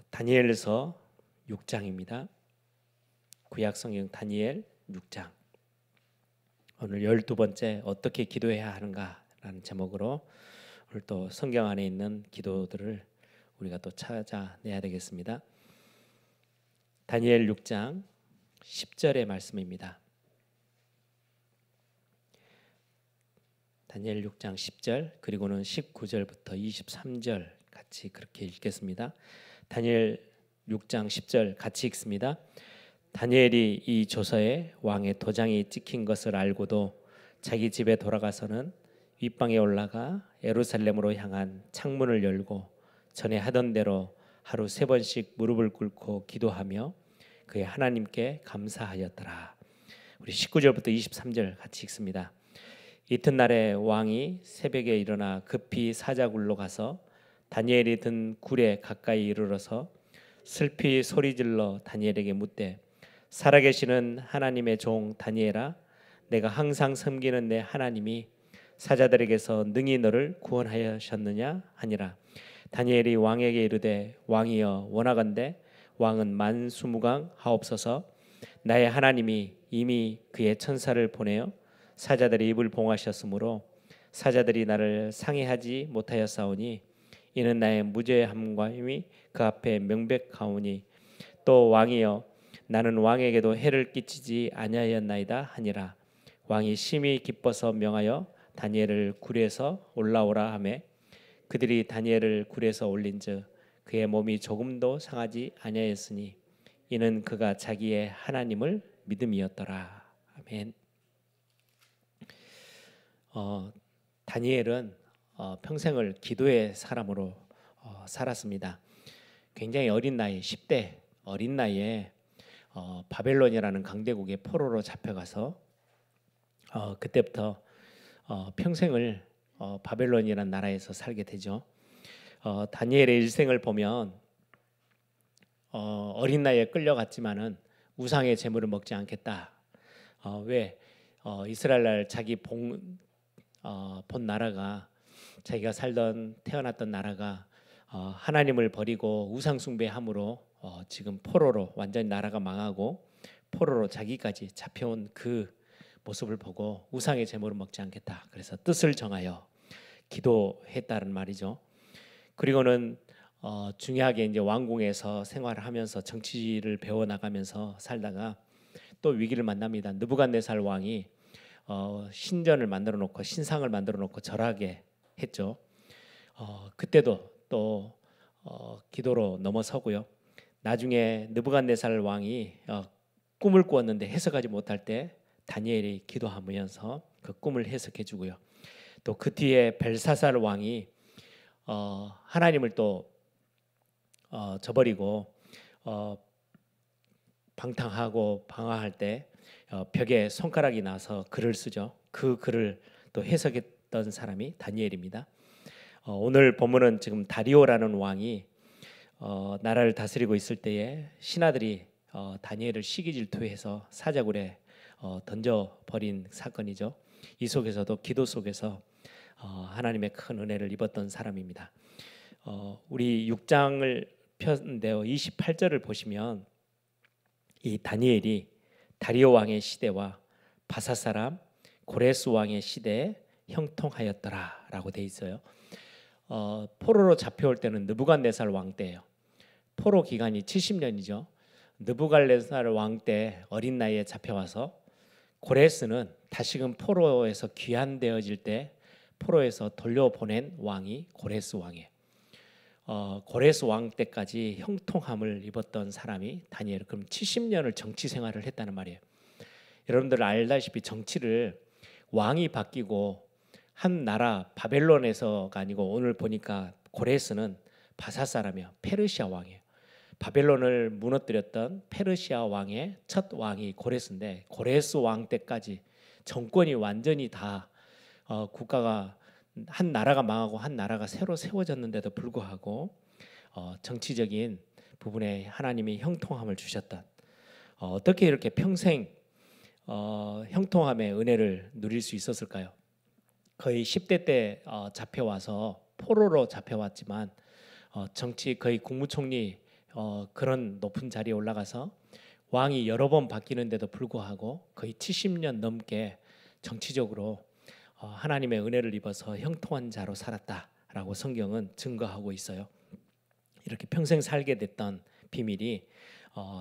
다니엘서 6장입니다. 구약성경 다니엘 6장. 오늘 12번째 어떻게 기도해야 하는가라는 제목으로 오늘 또 성경 안에 있는 기도들을 우리가 또 찾아내야 되겠습니다. 다니엘 6장 10절의 말씀입니다. 다니엘 6장 10절 그리고는 19절부터 23절 같이 그렇게 읽겠습니다. 다니엘 6장 10절 같이 읽습니다. 다니엘이 이 조서에 왕의 도장이 찍힌 것을 알고도 자기 집에 돌아가서는 윗방에 올라가 예루살렘으로 향한 창문을 열고 전에 하던 대로 하루 3번씩 무릎을 꿇고 기도하며 그의 하나님께 감사하였더라. 우리 19절부터 23절 같이 읽습니다. 이튿날에 왕이 새벽에 일어나 급히 사자굴로 가서 다니엘이 든 굴에 가까이 이르러서 슬피 소리질러 다니엘에게 묻되 살아계시는 하나님의 종 다니엘아, 내가 항상 섬기는 내 하나님이 사자들에게서 능히 너를 구원하셨느냐 하니라. 다니엘이 왕에게 이르되 왕이여 원하건대 왕은 만수무강 하옵소서. 나의 하나님이 이미 그의 천사를 보내어 사자들의 입을 봉하셨으므로 사자들이 나를 상해하지 못하였사오니 이는 나의 무죄함과 힘이 그 앞에 명백하오니 또 왕이여 나는 왕에게도 해를 끼치지 아니하였나이다 하니라. 왕이 심히 기뻐서 명하여 다니엘을 굴에서 올라오라 하매 그들이 다니엘을 굴에서 올린즉 그의 몸이 조금도 상하지 아니하였으니 이는 그가 자기의 하나님을 믿음이었더라. 아멘. 다니엘은 평생을 기도의 사람으로 살았습니다. 굉장히 어린 나이 10대 어린 나이에 바벨론이라는 강대국의 포로로 잡혀가서 그때부터 평생을 바벨론이라는 나라에서 살게 되죠. 다니엘의 일생을 보면 어린 나이에 끌려갔지만은 우상의 제물을 먹지 않겠다. 왜 이스라엘 자기 본 나라가 자기가 살던 태어났던 나라가 하나님을 버리고 우상 숭배함으로 지금 포로로 완전히 나라가 망하고 포로로 자기까지 잡혀온 그 모습을 보고 우상의 제물을 먹지 않겠다. 그래서 뜻을 정하여 기도했다는 말이죠. 그리고는 중요하게 이제 왕궁에서 생활을 하면서 정치를 배워 나가면서 살다가 또 위기를 만납니다. 느부갓네살 왕이 신전을 만들어 놓고 신상을 만들어 놓고 절하게 했죠. 그때도 또 기도로 넘어서고요. 나중에 느부갓네살 왕이 꿈을 꾸었는데 해석하지 못할 때 다니엘이 기도하면서 그 꿈을 해석해 주고요. 또 그 뒤에 벨사살 왕이 하나님을 또 저버리고 방탕하고 방황할 때 벽에 손가락이 나서 글을 쓰죠. 그 글을 또 해석했던 사람이 다니엘입니다. 오늘 본문은 지금 다리오라는 왕이 나라를 다스리고 있을 때에 신하들이 다니엘을 시기 질투해서 사자굴에 던져버린 사건이죠. 이 속에서도 기도 속에서 하나님의 큰 은혜를 입었던 사람입니다. 우리 6장을 폈는데요. 28절을 보시면 이 다니엘이 다리오 왕의 시대와 바사 사람 고레스 왕의 시대에 형통하였더라라고 돼 있어요. 포로로 잡혀올 때는 느부갓네살 왕 때예요. 포로 기간이 70년이죠. 느부갓네살 왕 때 어린 나이에 잡혀와서 고레스는 다시금 포로에서 귀환되어질 때 포로에서 돌려보낸 왕이 고레스 왕이에요. 고레스 왕 때까지 형통함을 입었던 사람이 다니엘. 그럼 70년을 정치 생활을 했다는 말이에요. 여러분들 알다시피 정치를 왕이 바뀌고 한 나라 바벨론에서가 아니고 오늘 보니까 고레스는 바사 사람이에요. 페르시아 왕이에요. 바벨론을 무너뜨렸던 페르시아 왕의 첫 왕이 고레스인데 고레스 왕 때까지 정권이 완전히 다 국가가 한 나라가 망하고 한 나라가 새로 세워졌는데도 불구하고 정치적인 부분에 하나님이 형통함을 주셨던 어떻게 이렇게 평생 형통함의 은혜를 누릴 수 있었을까요? 거의 10대 때 잡혀와서 포로로 잡혀왔지만 정치 거의 국무총리 그런 높은 자리에 올라가서 왕이 여러 번 바뀌는데도 불구하고 거의 70년 넘게 정치적으로 하나님의 은혜를 입어서 형통한 자로 살았다라고 성경은 증거하고 있어요. 이렇게 평생 살게 됐던 비밀이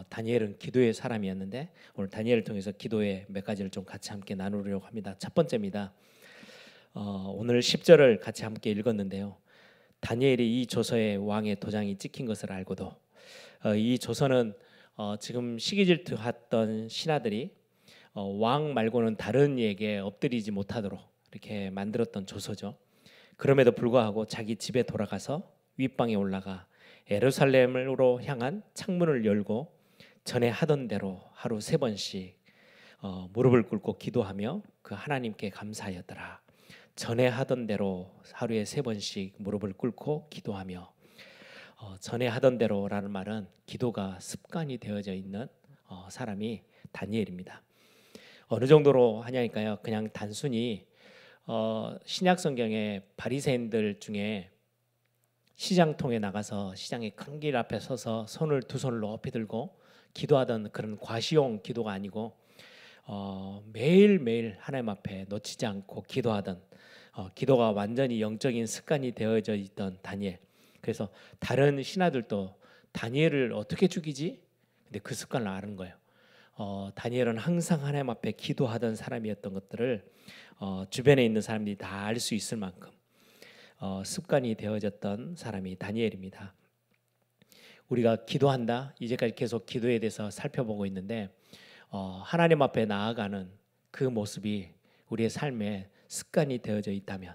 다니엘은 기도의 사람이었는데 오늘 다니엘을 통해서 기도의 몇 가지를 좀 같이 함께 나누려고 합니다. 첫 번째입니다. 오늘 10절을 같이 함께 읽었는데요. 다니엘이 이 조서에 왕의 도장이 찍힌 것을 알고도 이 조서는 지금 시기질투했던 신하들이 왕 말고는 다른 이에게 엎드리지 못하도록 이렇게 만들었던 조서죠. 그럼에도 불구하고 자기 집에 돌아가서 윗방에 올라가 예루살렘으로 향한 창문을 열고 전에 하던 대로 하루 3번씩 무릎을 꿇고 기도하며 그 하나님께 감사하였더라. 전에 하던 대로 하루에 3번씩 무릎을 꿇고 기도하며 전에 하던 대로라는 말은 기도가 습관이 되어져 있는 사람이 다니엘입니다. 어느 정도로 하냐니까요. 그냥 단순히 신약 성경의 바리새인들 중에 시장통에 나가서 시장의 큰 길 앞에 서서 손을 두 손을 높이 들고 기도하던 그런 과시용 기도가 아니고 매일매일 하나님 앞에 놓치지 않고 기도하던 기도가 완전히 영적인 습관이 되어져 있던 다니엘. 그래서 다른 신하들도 다니엘을 어떻게 죽이지? 근데 그 습관을 아는 거예요. 다니엘은 항상 하나님 앞에 기도하던 사람이었던 것들을 주변에 있는 사람들이 다 알 수 있을 만큼 습관이 되어졌던 사람이 다니엘입니다. 우리가 기도한다. 이제까지 계속 기도에 대해서 살펴보고 있는데 하나님 앞에 나아가는 그 모습이 우리의 삶에 습관이 되어져 있다면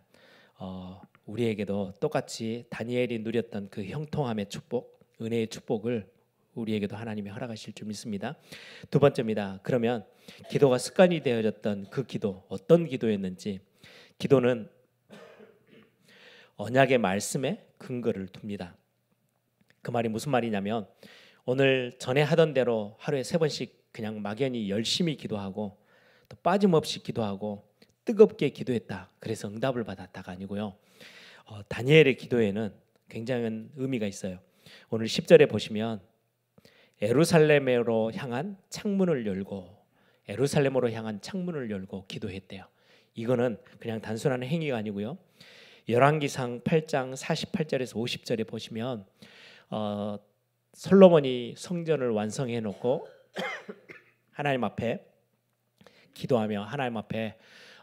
우리에게도 똑같이 다니엘이 누렸던 그 형통함의 축복, 은혜의 축복을 우리에게도 하나님이 허락하실 줄 믿습니다. 두 번째입니다. 그러면 기도가 습관이 되어졌던 그 기도, 어떤 기도였는지. 기도는 언약의 말씀에 근거를 둡니다. 그 말이 무슨 말이냐면 오늘 전에 하던 대로 하루에 3번씩 그냥 막연히 열심히 기도하고 또 빠짐없이 기도하고 뜨겁게 기도했다. 그래서 응답을 받았다가 아니고요. 다니엘의 기도에는 굉장한 의미가 있어요. 오늘 10절에 보시면 예루살렘으로 향한 창문을 열고 예루살렘으로 향한 창문을 열고 기도했대요. 이거는 그냥 단순한 행위가 아니고요. 열왕기상 8장 48절에서 50절에 보시면 솔로몬이 성전을 완성해 놓고 하나님 앞에 기도하며 하나님 앞에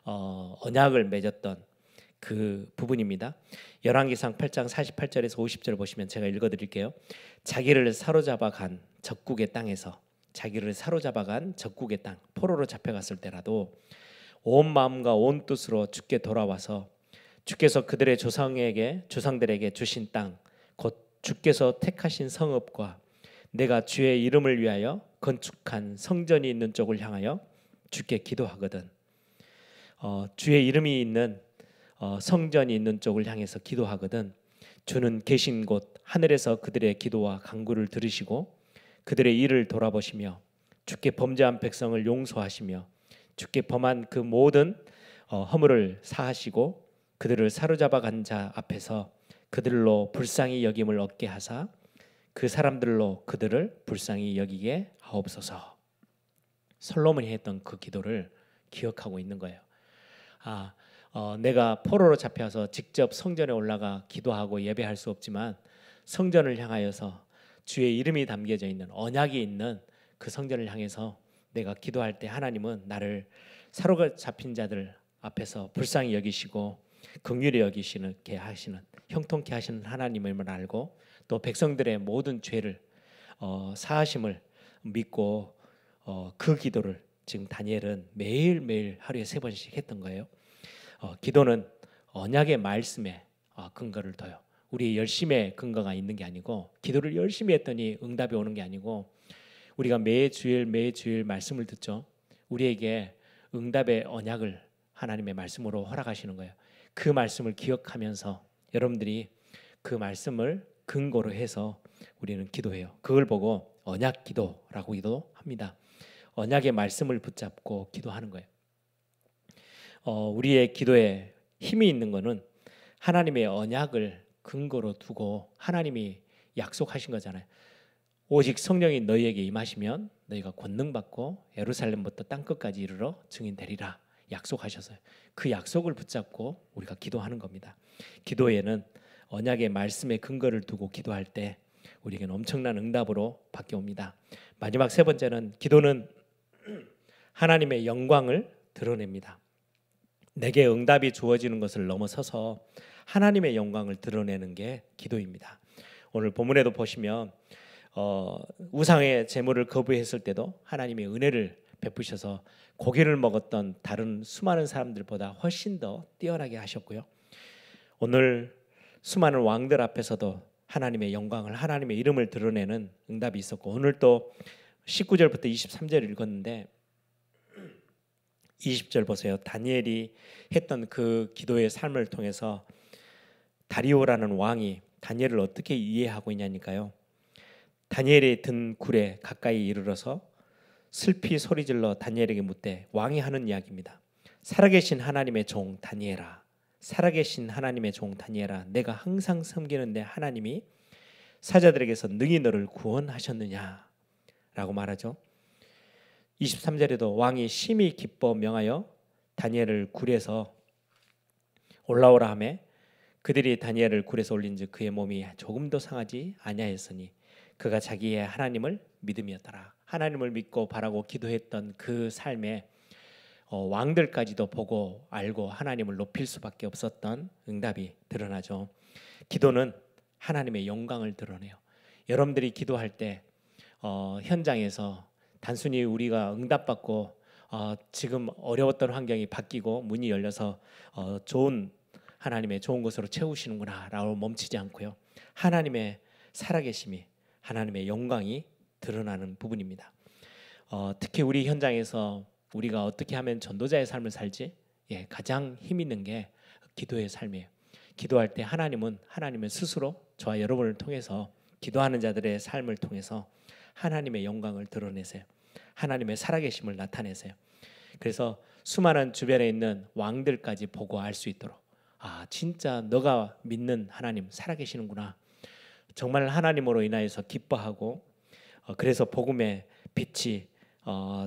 언약을 맺었던 그 부분입니다. 열왕기상 8장 48절에서 50절 보시면 제가 읽어드릴게요. 자기를 사로잡아 간 적국의 땅에서 자기를 사로잡아 간 적국의 땅 포로로 잡혀갔을 때라도 온 마음과 온 뜻으로 주께 돌아와서 주께서 그들의 조상들에게 주신 땅 곧 주께서 택하신 성읍과 내가 주의 이름을 위하여 건축한 성전이 있는 쪽을 향하여 주께 기도하거든. 주의 이름이 있는 성전이 있는 쪽을 향해서 기도하거든 주는 계신 곳 하늘에서 그들의 기도와 간구를 들으시고 그들의 일을 돌아보시며 주께 범죄한 백성을 용서하시며 주께 범한 그 모든 허물을 사하시고 그들을 사로잡아 간 자 앞에서 그들로 불쌍히 여김을 얻게 하사 그 사람들로 그들을 불쌍히 여기게 하옵소서. 솔로몬이 했던 그 기도를 기억하고 있는 거예요. 내가 포로로 잡혀서 직접 성전에 올라가 기도하고 예배할 수 없지만 성전을 향하여서 주의 이름이 담겨져 있는 언약이 있는 그 성전을 향해서 내가 기도할 때 하나님은 나를 사로잡힌 자들 앞에서 불쌍히 여기시고 긍휼히 여기시게 하시는 형통케 하시는 하나님임을 알고 또 백성들의 모든 죄를 사하심을 믿고 그 기도를 지금 다니엘은 매일매일 하루에 3번씩 했던 거예요. 기도는 언약의 말씀에 근거를 둬요. 우리의 열심의 근거가 있는 게 아니고 기도를 열심히 했더니 응답이 오는 게 아니고 우리가 매주일 말씀을 듣죠. 우리에게 응답의 언약을 하나님의 말씀으로 허락하시는 거예요. 그 말씀을 기억하면서 여러분들이 그 말씀을 근거로 해서 우리는 기도해요. 그걸 보고 언약 기도라고도 합니다. 언약의 말씀을 붙잡고 기도하는 거예요. 우리의 기도에 힘이 있는 것은 하나님의 언약을 근거로 두고 하나님이 약속하신 거잖아요. 오직 성령이 너희에게 임하시면 너희가 권능받고 예루살렘부터 땅끝까지 이르러 증인되리라 약속하셔서요. 그 약속을 붙잡고 우리가 기도하는 겁니다. 기도에는 언약의 말씀의 근거를 두고 기도할 때 우리에게는 엄청난 응답으로 바뀌옵니다. 마지막 세 번째는 기도는 하나님의 영광을 드러냅니다. 내게 응답이 주어지는 것을 넘어서서 하나님의 영광을 드러내는 게 기도입니다. 오늘 본문에도 보시면 우상의 제물을 거부했을 때도 하나님의 은혜를 베푸셔서 고기를 먹었던 다른 수많은 사람들보다 훨씬 더 뛰어나게 하셨고요. 오늘 수많은 왕들 앞에서도 하나님의 영광을, 하나님의 이름을 드러내는 응답이 있었고, 오늘 또 19절부터 23절 읽었는데 20절 보세요. 다니엘이 했던 그 기도의 삶을 통해서 다리오라는 왕이 다니엘을 어떻게 이해하고 있냐니까요. 다니엘이 든 굴에 가까이 이르러서 슬피 소리질러 다니엘에게 묻되, 왕이 하는 이야기입니다. 살아계신 하나님의 종 다니엘아, 살아계신 하나님의 종 다니엘아, 내가 항상 섬기는 내 하나님이 사자들에게서 능히 너를 구원하셨느냐 라고 말하죠. 23절에도 왕이 심히 기뻐 명하여 다니엘을 굴에서 올라오라 하며 그들이 다니엘을 굴에서 올린즉 그의 몸이 조금도 상하지 아니하였으니 그가 자기의 하나님을 믿음이었더라. 하나님을 믿고 바라고 기도했던 그 삶에 왕들까지도 보고 알고 하나님을 높일 수밖에 없었던 응답이 드러나죠. 기도는 하나님의 영광을 드러내요. 여러분들이 기도할 때 현장에서 단순히 우리가 응답받고 지금 어려웠던 환경이 바뀌고 문이 열려서 좋은 하나님의 좋은 것으로 채우시는구나 라고 멈추지 않고요. 하나님의 살아계심이, 하나님의 영광이 드러나는 부분입니다. 특히 우리 현장에서 우리가 어떻게 하면 전도자의 삶을 살지? 가장 힘 있는 게 기도의 삶이에요. 기도할 때 하나님은 스스로 저와 여러분을 통해서 기도하는 자들의 삶을 통해서 하나님의 영광을 드러내세요. 하나님의 살아계심을 나타내세요. 그래서 수많은 주변에 있는 왕들까지 보고 알 수 있도록, 진짜 너가 믿는 하나님 살아계시는구나. 정말 하나님으로 인하여서 기뻐하고 그래서 복음의 빛이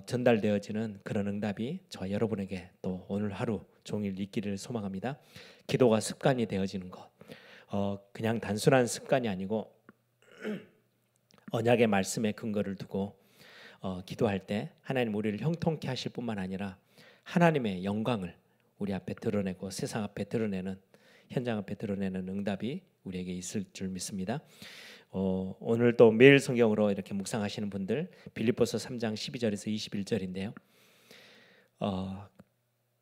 전달되어지는 그런 응답이 저와 여러분에게 또 오늘 하루 종일 있기를 소망합니다. 기도가 습관이 되어지는 것, 그냥 단순한 습관이 아니고 언약의 말씀에 근거를 두고 기도할 때 하나님 우리를 형통케 하실 뿐만 아니라 하나님의 영광을 우리 앞에 드러내고 세상 앞에 드러내는, 현장 앞에 드러내는 응답이 우리에게 있을 줄 믿습니다. 오늘 또 매일 성경으로 이렇게 묵상하시는 분들, 빌립보서 3장 12절에서 21절인데요.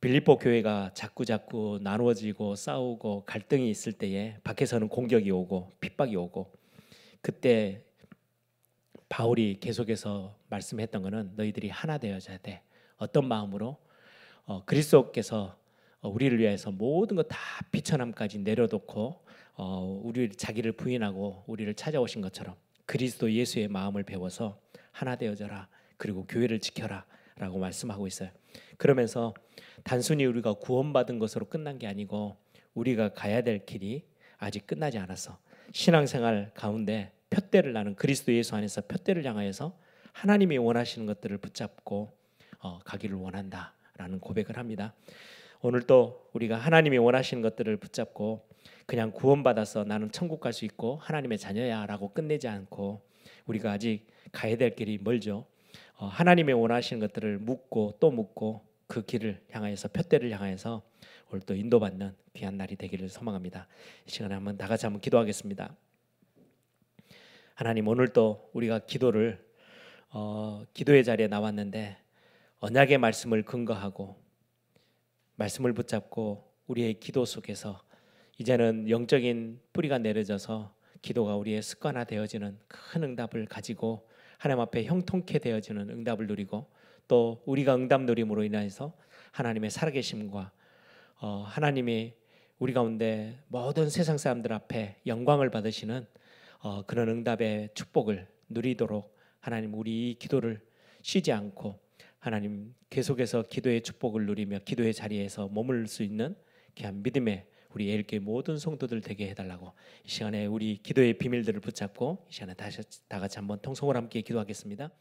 빌립보 교회가 자꾸 나누어지고 싸우고 갈등이 있을 때에 밖에서는 공격이 오고 핍박이 오고, 그때 바울이 계속해서 말씀했던 것은 너희들이 하나 되어져야 돼. 어떤 마음으로? 그리스도께서 우리를 위해서 모든 것 다 비천함까지 내려놓고 우리 자기를 부인하고 우리를 찾아오신 것처럼 그리스도 예수의 마음을 배워서 하나 되어져라. 그리고 교회를 지켜라 라고 말씀하고 있어요. 그러면서 단순히 우리가 구원받은 것으로 끝난 게 아니고 우리가 가야 될 길이 아직 끝나지 않았어. 신앙생활 가운데 푯대를 나는 그리스도 예수 안에서 푯대를 향하여서 하나님이 원하시는 것들을 붙잡고 가기를 원한다라는 고백을 합니다. 오늘 또 우리가 하나님이 원하시는 것들을 붙잡고 그냥 구원받아서 나는 천국 갈 수 있고 하나님의 자녀야 라고 끝내지 않고, 우리가 아직 가야 될 길이 멀죠. 하나님이 원하시는 것들을 묻고 또 묻고 그 길을 향하여서 푯대를 향하여서 오늘 또 인도받는 귀한 날이 되기를 소망합니다. 이 시간에 한번 다 같이 한번 기도하겠습니다. 하나님, 오늘 또 우리가 기도를 기도의 자리에 나왔는데 언약의 말씀을 근거하고 말씀을 붙잡고 우리의 기도 속에서 이제는 영적인 뿌리가 내려져서 기도가 우리의 습관화 되어지는 큰 응답을 가지고 하나님 앞에 형통케 되어지는 응답을 누리고, 또 우리가 응답 누림으로 인해서 하나님의 살아계심과 하나님이 우리 가운데 모든 세상 사람들 앞에 영광을 받으시는 그런 응답의 축복을 누리도록 하나님, 우리 이 기도를 쉬지 않고 하나님 계속해서 기도의 축복을 누리며 기도의 자리에서 머물 수 있는 귀한 믿음의 우리 에일교회 모든 성도들 되게 해달라고 이 시간에 우리 기도의 비밀들을 붙잡고 이 시간에 다시 다 같이 한번 통성으로 함께 기도하겠습니다.